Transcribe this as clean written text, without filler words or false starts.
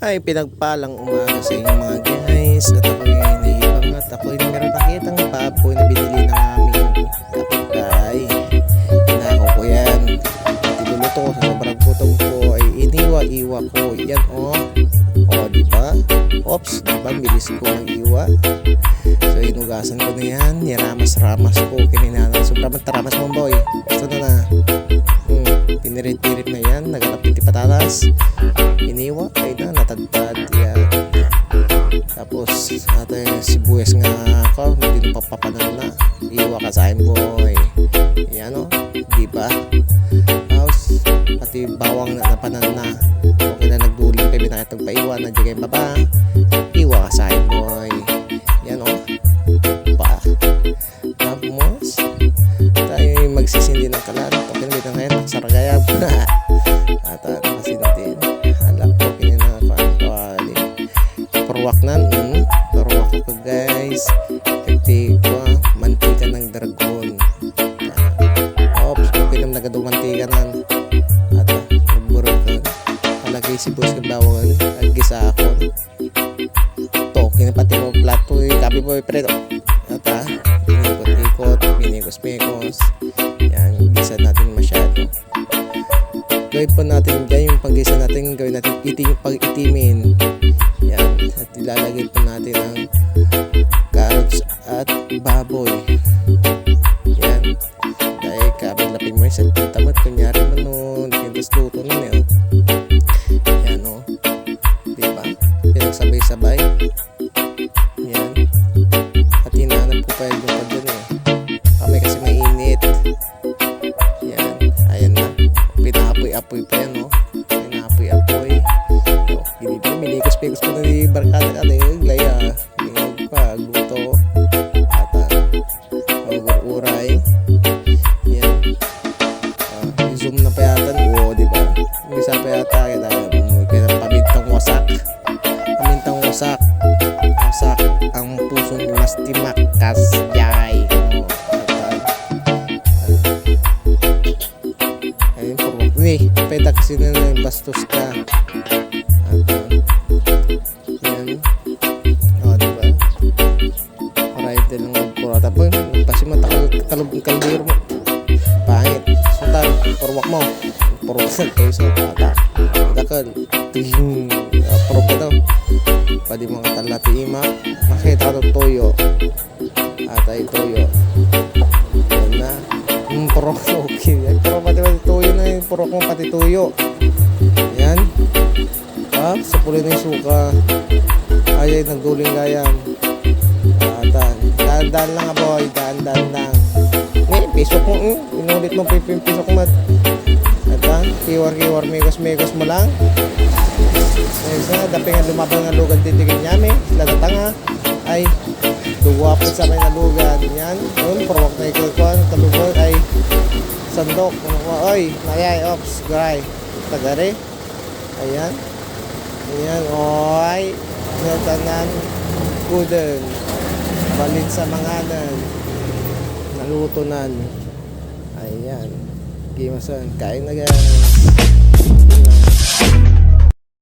Ay, pinagpalang umaga sa inyo mga guys. At ako'y naibang at ako'y meron nakitang baboy na binili ng aming kapitbahay. Tinako ko yan. Tinuluto ko sa sobrang gutom ko ay iniwa-iwa ko. Yan o diba? Oops, diba? Bilis ko ng iwa. So inugasan ko na yan. Niramas-ramas ko. Kininana. Sobrang taramas mo boy. Gusto na. Pinirit-pirit na yan. Nagalapit patatas. Iniwa ay na natagtad yan. Tapos ating sibuyas nga ako. Hindi na papapanan na. Iwa ka sa akin boy. Yan diba? Tapos pati bawang na napanan na. Okay na nagduling kayo binakitagpaiwa. Nandiyan kayo baba. Iwa ka sa akin boy. Yan pa. Tapos tayo magsisindi ng kalan. Okay na bitang ngayon. Naksaragayab. At nakasintin. Halak ko kinakakawali. Perwak na. Perwak ko guys. Iti ko mantika ng dragon. Oops. Okay na nagadong mantika na. At magburot ko. Palagay si boss ng bawang. Agisa ako. Kinapati mo plato kapi po preto at inikot-ikot pinikos-pikos yan, gisa natin masyado. Gawin pa natin dyan yung paggisa natin, gawin natin pag-itimin yan, at ilalagay pa natin ang carrots at baboy yan, dahil kapilapin mo yung tamad kunyari mo nun pintas luto nun yan diba, pinagsabay-sabay yan. At hinahanap ko pa yung pag dun kami kasi mainit. Yan. Ayan na. Pinaapoy-apoy pa yan Pinaapoy-apoy. Ginito. Minikos-pikos pa na ni barkada ka. Laya. Lingog pa. Gluto. At mag-uray. Yan. I-zoom na pa yata. Diba? Isa pa yata. Kaya pamintang wasak. Pamintang wasak. Wasak ang pusong mas timakas jay. Ayun po. Pwede kasi na yung bastos ka. Yan. Diba? Alright, lang magpura. Tapos, pasimata kalbiro mo. Pangit. Sultan, purwak mo. Purwak kayo sa pata. Dakal. Ting. Purwak ka daw. Pwede mga talati ima. Makita ito toyo. Atay toyo. Yan na. Purok okay. Purok pati toyo na yun. Purok mo pati toyo. Yan. Sa puli na yung suka. Ayay nagduling gayam. Daan lang boy. Daan lang. Pisok mo. Inulit mo pisok mo. Kiwar megos mo lang. Dapat nga lumabang na lugan titigin niya lagatanga ay duwapit sa may nalugan yan perwak na ikulkuan kalugan ay sandok oy nayay ops gray tagare ayan oy natanan kuden balin sa manganan nalutunan ayan gimasan kain na guys.